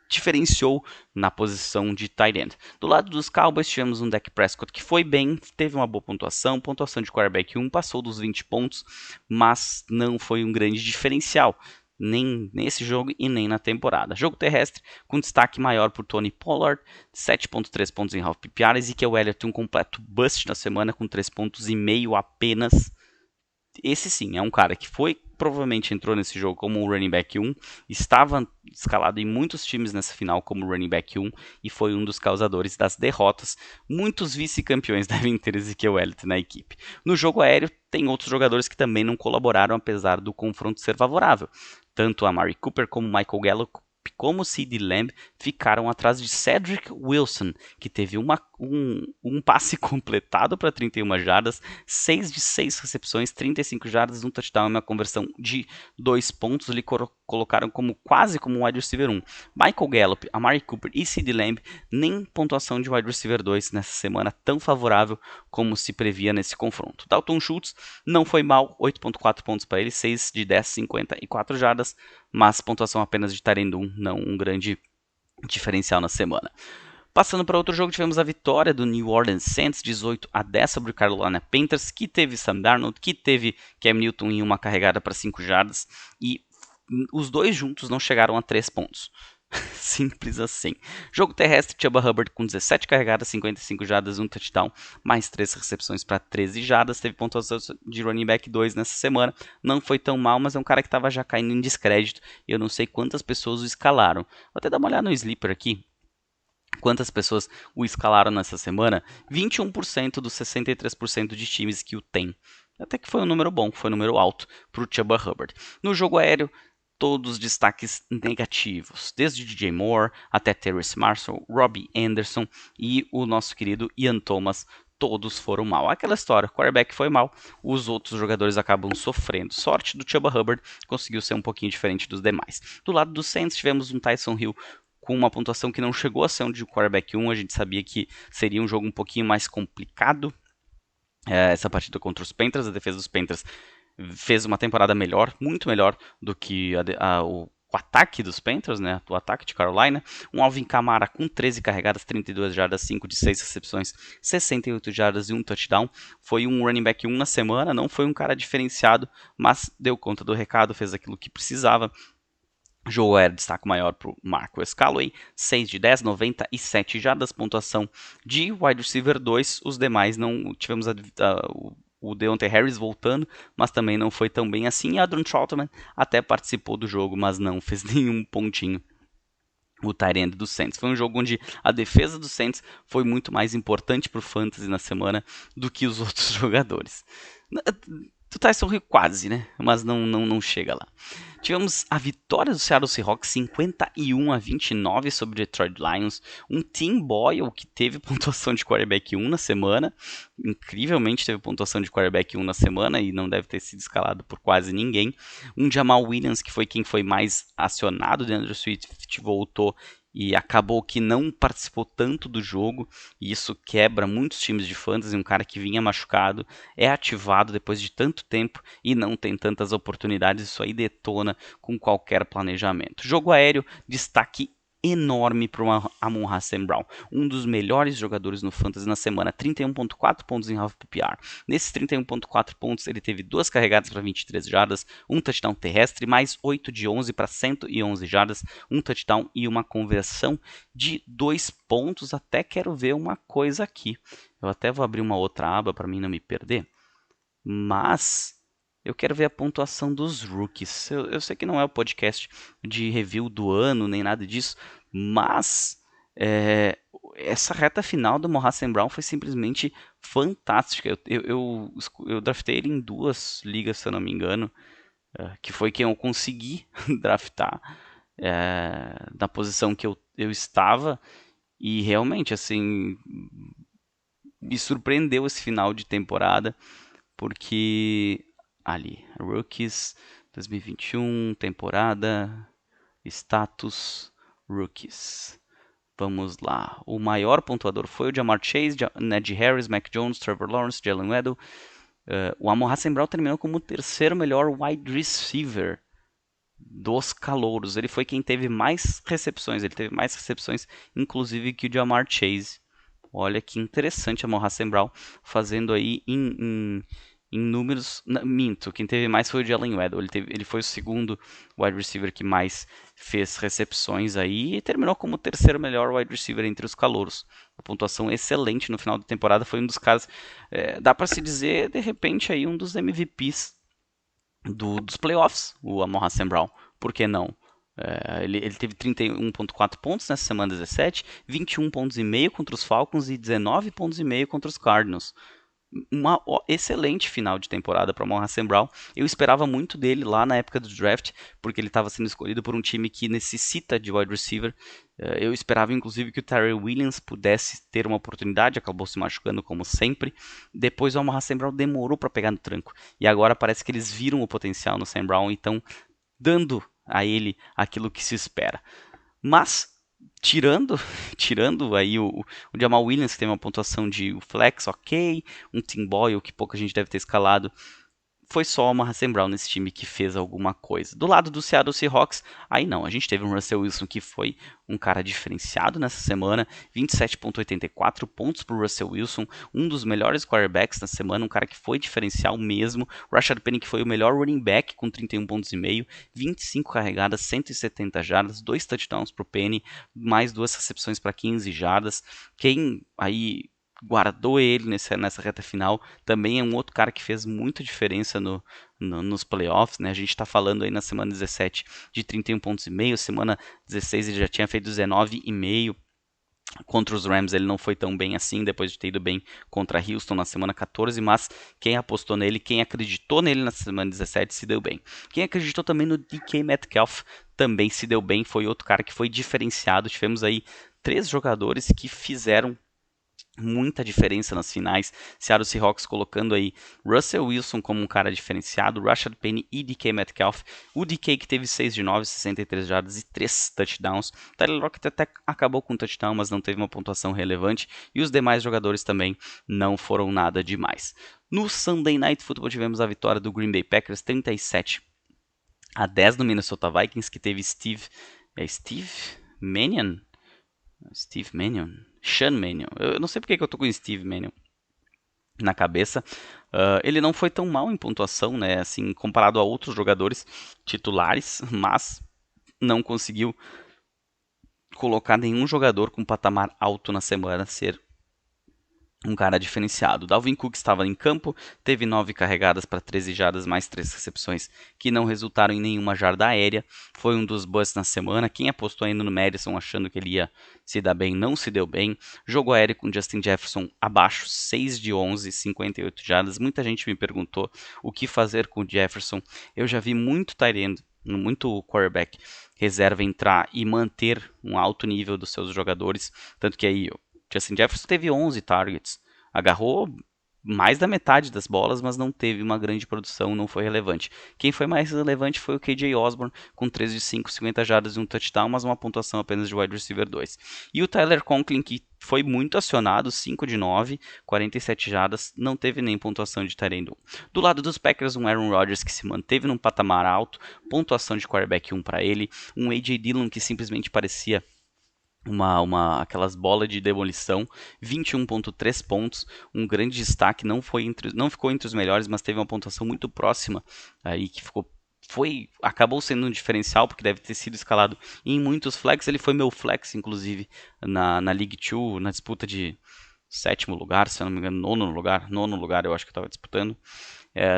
diferenciou na posição de tight end. Do lado dos Cowboys, tivemos um Dak Prescott que foi bem, teve uma boa pontuação de quarterback 1, passou dos 20 pontos, mas não foi um grande diferencial, nem nesse jogo e nem na temporada. Jogo terrestre, com destaque maior por Tony Pollard, 7,3 pontos em half PPR, Ezekiel Elliott um completo bust na semana com 3,5 pontos apenas. Esse sim, é um cara que provavelmente entrou nesse jogo como um running back 1, estava escalado em muitos times nessa final como running back 1 e foi um dos causadores das derrotas. Muitos vice-campeões devem ter Ezekiel Elliott na equipe. No jogo aéreo, tem outros jogadores que também não colaboraram apesar do confronto ser favorável. Tanto a Amari Cooper como Michael Gallup como CeeDee Lamb ficaram atrás de Cedric Wilson, que teve um passe completado para 31 jardas, 6 de 6 recepções, 35 jardas, um touchdown e uma conversão de 2 pontos. Lhe colocaram quase como um wide receiver 1. Michael Gallup, Amari Cooper e CeeDee Lamb nem pontuação de wide receiver 2 nessa semana tão favorável como se previa nesse confronto. Dalton Schultz não foi mal, 8,4 pontos para ele, 6 de 10, 54 jardas, mas pontuação apenas de tight end 1, não um grande diferencial na semana. Passando para outro jogo, tivemos a vitória do New Orleans Saints, 18-10 sobre o Carolina Panthers, que teve Sam Darnold, que teve Cam Newton em uma carregada para 5 jardas, e os dois juntos não chegaram a 3 pontos. Simples assim. Jogo terrestre, Chuba Hubbard com 17 carregadas, 55 jardas, um touchdown, mais 3 recepções para 13 jardas. Teve pontuação de running back 2 nessa semana. Não foi tão mal, mas é um cara que estava já caindo em descrédito. E eu não sei quantas pessoas o escalaram. Vou até dar uma olhada no Sleeper aqui. Quantas pessoas o escalaram nessa semana? 21% dos 63% de times que o tem. Até que foi um número bom, foi um número alto para o Chuba Hubbard. No jogo aéreo, todos os destaques negativos, desde DJ Moore até Terrace Marshall, Robbie Anderson e o nosso querido Ian Thomas, todos foram mal. Aquela história, o quarterback foi mal, os outros jogadores acabam sofrendo. Sorte do Chuba Hubbard, conseguiu ser um pouquinho diferente dos demais. Do lado dos Saints, tivemos um Tyson Hill com uma pontuação que não chegou a ser um de quarterback 1, a gente sabia que seria um jogo um pouquinho mais complicado, essa partida contra os Panthers. A defesa dos Panthers fez uma temporada melhor, muito melhor do que o ataque dos Panthers, né, o ataque de Carolina. Um Alvin Kamara com 13 carregadas, 32 jardas, 5 de 6 recepções, 68 jardas e um touchdown. Foi um running back 1 na semana, não foi um cara diferenciado, mas deu conta do recado, fez aquilo que precisava. Jogo aéreo, destaque maior para o Marcus Callaway, 6 de 10, 97 jardas, pontuação de wide receiver 2. Os demais não tivemos o Deontay Harris voltando, mas também não foi tão bem assim. E Adrian Troutman até participou do jogo, mas não fez nenhum pontinho. O tight end do Saints. Foi um jogo onde a defesa do Saints foi muito mais importante para o Fantasy na semana do que os outros jogadores. O Tyson Hill quase, né? Mas não chega lá. Tivemos a vitória do Seattle Seahawks 51-29 sobre o Detroit Lions. Um Tim Boyle que teve pontuação de quarterback 1 na semana. Incrivelmente teve pontuação de quarterback 1 na semana e não deve ter sido escalado por quase ninguém. Um Jamal Williams que foi quem foi mais acionado. DeAndre Swift voltou e acabou que não participou tanto do jogo, e isso quebra muitos times de fantasy. Um cara que vinha machucado, é ativado depois de tanto tempo e não tem tantas oportunidades, isso aí detona com qualquer planejamento. Jogo aéreo, destaque enorme para o Amon-Ra St. Brown, um dos melhores jogadores no Fantasy na semana, 31.4 pontos em half PPR. Nesses 31.4 pontos ele teve 2 carregadas para 23 jardas, um touchdown terrestre, mais 8 de 11 para 111 jardas, um touchdown e uma conversão de 2 pontos. Até quero ver uma coisa aqui, eu até vou abrir uma outra aba para mim não me perder, mas eu quero ver a pontuação dos rookies. Eu sei que não é o podcast de review do ano, nem nada disso, mas Essa reta final do Amon-Ra St. Brown foi simplesmente fantástica. Eu draftei ele em 2 ligas, se eu não me engano, que foi quem eu consegui draftar na posição que eu estava. E realmente, assim, me surpreendeu esse final de temporada, porque ali, Rookies 2021, temporada, status, Rookies. Vamos lá. O maior pontuador foi o Ja'Marr Chase, Najee Harris, Mac Jones, Trevor Lawrence, Jalen Waddle. O Amon-Ra St. Brown terminou como o terceiro melhor wide receiver dos calouros. Ele foi quem teve mais recepções. Ele teve mais recepções, inclusive, que o Ja'Marr Chase. Olha que interessante a Amon-Ra St. Brown fazendo aí em números. Minto, quem teve mais foi o Jalen Waddle. Ele foi o segundo wide receiver que mais fez recepções aí e terminou como o terceiro melhor wide receiver entre os calouros. Uma pontuação excelente no final da temporada. Foi um dos caras, dá para se dizer, de repente, aí um dos MVPs dos playoffs, o Amon-Ra St. Brown. Por que não? Ele teve 31,4 pontos nessa semana 17, 21 pontos e meio contra os Falcons e 19 pontos e meio contra os Cardinals. Uma excelente final de temporada para Amon-Ra St. Brown. Eu esperava muito dele lá na época do draft, porque ele estava sendo escolhido por um time que necessita de wide receiver. Eu esperava inclusive que o Tyrell Williams pudesse ter uma oportunidade, acabou se machucando como sempre. Depois o Amon-Ra St. Brown demorou para pegar no tranco. E agora parece que eles viram o potencial no St. Brown e estão dando a ele aquilo que se espera. Mas, tirando aí o Jamal Williams, que tem uma pontuação de flex ok, um Tim Boyle, que pouca gente deve ter escalado, foi só o Amon-Ra St. Brown nesse time que fez alguma coisa. Do lado do Seattle Seahawks, aí não, a gente teve um Russell Wilson que foi um cara diferenciado nessa semana, 27,84 pontos para o Russell Wilson, um dos melhores quarterbacks na semana, um cara que foi diferencial mesmo. Rashad Penny que foi o melhor running back com 31 pontos e meio, 25 carregadas, 170 jardas, 2 touchdowns para o Penny, mais 2 recepções para 15 jardas. Quem aí guardou ele nessa reta final, também é um outro cara que fez muita diferença nos playoffs, né? A gente está falando aí na semana 17 de 31 pontos e meio, semana 16 ele já tinha feito 19,5. Contra os Rams ele não foi tão bem assim, depois de ter ido bem contra Houston na semana 14, mas quem apostou nele, quem acreditou nele na semana 17 se deu bem. Quem acreditou também no DK Metcalf também se deu bem, foi outro cara que foi diferenciado. Tivemos aí 3 jogadores que fizeram muita diferença nas finais. Seattle Seahawks colocando aí Russell Wilson como um cara diferenciado, Rashad Penny e DK Metcalf. O DK que teve 6 de 9, 63 jardas e 3 touchdowns. Tyler Lockett até acabou com um touchdown, mas não teve uma pontuação relevante. E os demais jogadores também não foram nada demais. No Sunday Night Football tivemos a vitória do Green Bay Packers 37-10 no Minnesota Vikings, que teve Steve Mannion? Steve Mannion? Sean Mannion. Eu não sei porque que eu tô com Steve Mannion na cabeça. Ele não foi tão mal em pontuação, né? Assim, comparado a outros jogadores titulares, mas não conseguiu colocar nenhum jogador com patamar alto na semana ser um cara diferenciado. Dalvin Cook estava em campo, teve 9 carregadas para 13 jardas, mais 3 recepções que não resultaram em nenhuma jarda aérea. Foi um dos busts na semana. Quem apostou ainda no Madison achando que ele ia se dar bem, não se deu bem. Jogo aéreo com Justin Jefferson abaixo, 6 de 11, 58 jardas. Muita gente me perguntou o que fazer com o Jefferson. Eu já vi muito tight end, muito quarterback reserva entrar e manter um alto nível dos seus jogadores. Tanto que aí Justin Jefferson teve 11 targets, agarrou mais da metade das bolas, mas não teve uma grande produção, não foi relevante. Quem foi mais relevante foi o KJ Osborne, com 13 de 5, 50 jardas e um touchdown, mas uma pontuação apenas de wide receiver 2. E o Tyler Conklin, que foi muito acionado, 5 de 9, 47 jardas, não teve nem pontuação de tight end 1. Do lado dos Packers, um Aaron Rodgers que se manteve num patamar alto, pontuação de quarterback 1 para ele, um A.J. Dillon que simplesmente parecia aquelas bolas de demolição, 21,3 pontos, um grande destaque, não ficou entre os melhores, mas teve uma pontuação muito próxima aí que acabou sendo um diferencial, porque deve ter sido escalado em muitos flex. Ele foi meu flex, inclusive, na League 2, na disputa de 7º lugar, se eu não me engano, 9º lugar eu acho que eu estava disputando.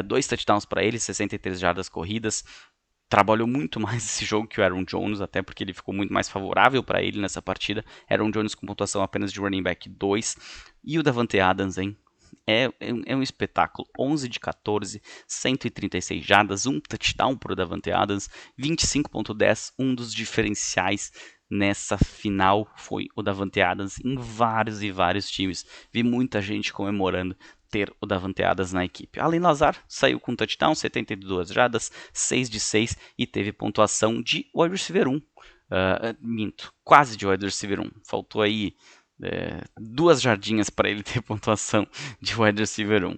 2 touchdowns para ele, 63 jardas corridas. trabalhou muito mais esse jogo que o Aaron Jones, até porque ele ficou muito mais favorável para ele nessa partida. Aaron Jones com pontuação apenas de running back 2. E o Davante Adams, hein? É um espetáculo. 11 de 14, 136 jardas, um touchdown para o Davante Adams, 25.10, um dos diferenciais nessa final foi o Davante Adams em vários e vários times. Vi muita gente comemorando ter o Davante Adams na equipe. Allen Lazard saiu com touchdown, 72 jardas, 6 de 6 e teve pontuação de wide receiver 1. Minto, quase de wide receiver 1. Faltou aí 2 jardinhas para ele ter pontuação de wide receiver 1.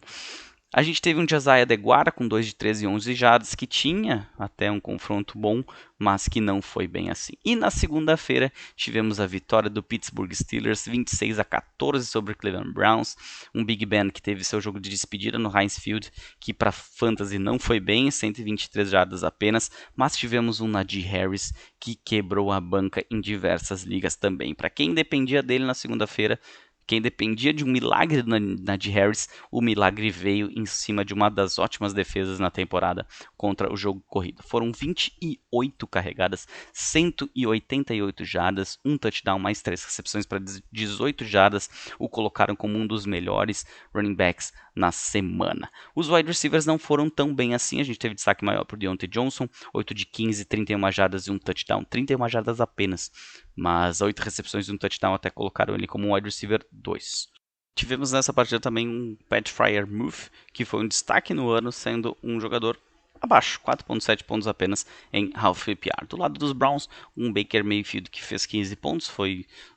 A gente teve um Josiah DeGuara com 2 de 13 e 11 jardas, que tinha até um confronto bom, mas que não foi bem assim. E na segunda-feira tivemos a vitória do Pittsburgh Steelers, 26-14 sobre o Cleveland Browns. Um Big Ben que teve seu jogo de despedida no Heinz Field, que para Fantasy não foi bem, 123 jardas apenas, mas tivemos um Najee Harris que quebrou a banca em diversas ligas também. Para quem dependia dele na segunda-feira, quem dependia de um milagre do Najee Harris, o milagre veio em cima de uma das ótimas defesas na temporada contra o jogo corrido. Foram 28 carregadas, 188 jardas, um touchdown, mais 3 recepções para 18 jardas, o colocaram como um dos melhores running backs na semana. Os wide receivers não foram tão bem assim, a gente teve destaque maior para o Deontay Johnson, 8 de 15, 31 jardas e um touchdown, 31 jardas apenas, mas 8 recepções e um touchdown até colocaram ele como um wide receiver 2. Tivemos nessa partida também um Pat Freiermuth, que foi um destaque no ano, sendo um jogador abaixo, 4.7 pontos apenas em half PPR. Do lado dos Browns, um Baker Mayfield que fez 15 pontos,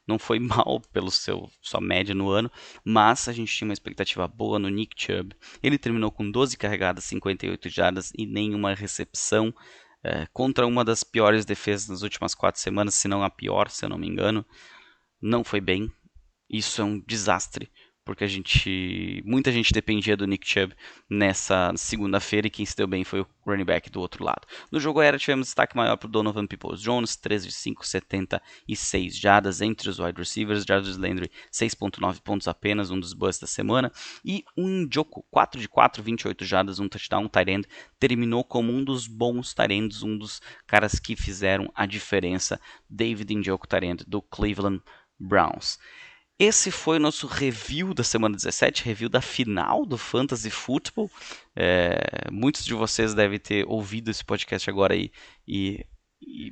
não foi mal pelo sua média no ano, mas a gente tinha uma expectativa boa no Nick Chubb. Ele terminou com 12 carregadas, 58 jardas e nenhuma recepção, contra uma das piores defesas nas últimas 4 semanas, se não a pior, se eu não me engano. Não foi bem. Isso é um desastre, porque muita gente dependia do Nick Chubb nessa segunda-feira e quem se deu bem foi o running back do outro lado. No jogo aéreo tivemos destaque maior para o Donovan Peoples-Jones, 3 de 5, 76 jardas entre os wide receivers. Jarvis Landry, 6.9 pontos apenas, um dos busts da semana. E o Njoku, 4 de 4, 28 jardas, um touchdown, um tight end. Terminou como um dos bons tight ends, um dos caras que fizeram a diferença. David Njoku, tight end do Cleveland Browns. Esse foi o nosso review da semana 17, review da final do Fantasy Football. Muitos de vocês devem ter ouvido esse podcast agora aí e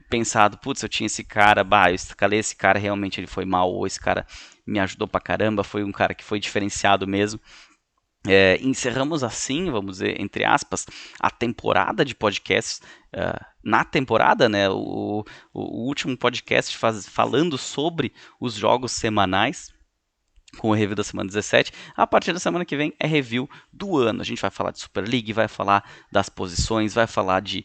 pensado, putz, eu tinha esse cara, eu escalei esse cara, realmente ele foi mal, ou esse cara me ajudou pra caramba, foi um cara que foi diferenciado mesmo. Encerramos assim, vamos dizer, entre aspas, a temporada de podcasts. Na temporada, né, o último podcast falando sobre os jogos semanais, com o review da semana 17. A partir da semana que vem é review do ano. A gente vai falar de Super League, vai falar das posições, vai falar de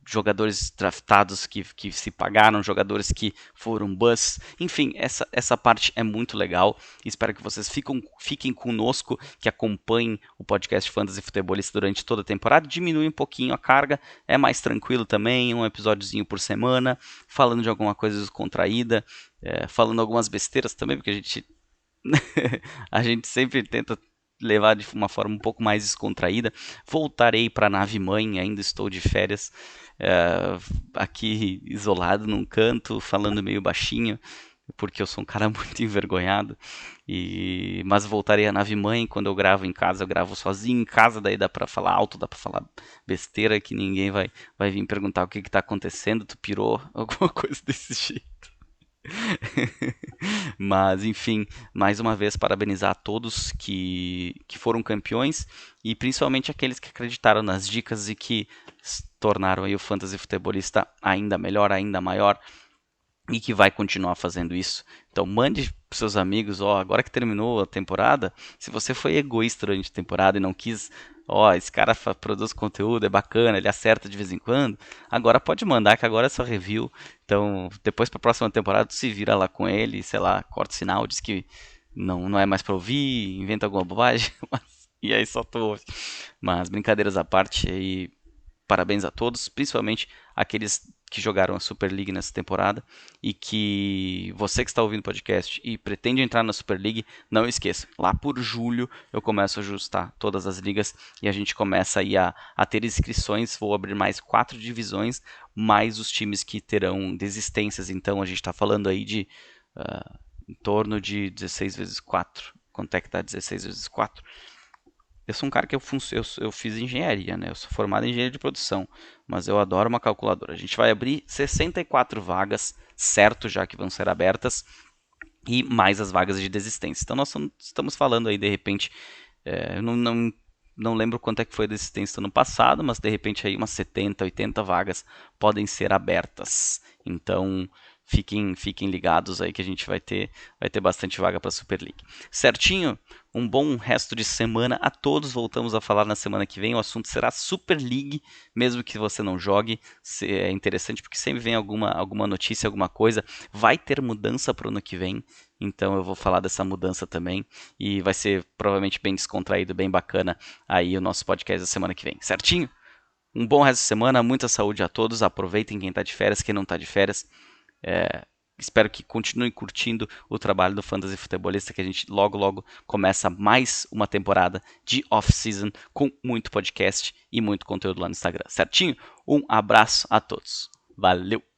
jogadores draftados que se pagaram, jogadores que foram bust. Enfim, essa parte é muito legal. Espero que vocês fiquem conosco, que acompanhem o podcast Fantasy Futebolista durante toda a temporada. Diminui um pouquinho a carga, é mais tranquilo também, um episódiozinho por semana, falando de alguma coisa descontraída, falando algumas besteiras também, porque a gente sempre tenta levar de uma forma um pouco mais descontraída. Voltarei para a nave mãe, ainda estou de férias, aqui isolado num canto, falando meio baixinho, porque eu sou um cara muito envergonhado, mas voltarei à nave mãe. Quando eu gravo em casa, eu gravo sozinho em casa, daí dá para falar alto, dá para falar besteira, que ninguém vai vir perguntar o que está acontecendo, tu pirou, alguma coisa desse jeito. Mas enfim, mais uma vez parabenizar a todos que foram campeões e principalmente aqueles que acreditaram nas dicas e que tornaram aí o Fantasy Futebolista ainda melhor, ainda maior, e que vai continuar fazendo isso. Então mande para seus amigos, agora que terminou a temporada, se você foi egoísta durante a temporada e não quis, esse cara produz conteúdo, é bacana, ele acerta de vez em quando, agora pode mandar, que agora é só review. Então depois para a próxima temporada tu se vira lá com ele, sei lá, corta o sinal, diz que não é mais para ouvir, inventa alguma bobagem, e aí só tu ouve. Mas brincadeiras à parte, aí parabéns a todos, principalmente aqueles que jogaram a Super League nessa temporada, e que você que está ouvindo o podcast e pretende entrar na Super League, não esqueça, lá por julho eu começo a ajustar todas as ligas e a gente começa aí a ter inscrições. Vou abrir mais 4 divisões, mais os times que terão desistências. Então a gente está falando aí de em torno de 16 vezes 4. Quanto é que está 16 vezes 4? Eu sou um cara que eu fiz engenharia, né? Eu sou formado em engenharia de produção, mas eu adoro uma calculadora. A gente vai abrir 64 vagas, certo, já que vão ser abertas, e mais as vagas de desistência. Então nós estamos falando aí, de repente, eu não lembro quanto é que foi a desistência no passado, mas de repente aí umas 70, 80 vagas podem ser abertas. Então fiquem ligados aí que a gente vai ter bastante vaga para a Super League. Certinho? Um bom resto de semana a todos. Voltamos a falar na semana que vem. O assunto será Super League, mesmo que você não jogue. É interessante porque sempre vem alguma notícia, alguma coisa. Vai ter mudança para o ano que vem, então eu vou falar dessa mudança também. E vai ser provavelmente bem descontraído, bem bacana aí o nosso podcast da semana que vem. Certinho? Um bom resto de semana, muita saúde a todos. Aproveitem quem está de férias, quem não está de férias. Espero que continue curtindo o trabalho do Fantasy Futebolista, que a gente logo começa mais uma temporada de off-season com muito podcast e muito conteúdo lá no Instagram. Certinho? Um abraço a todos. Valeu!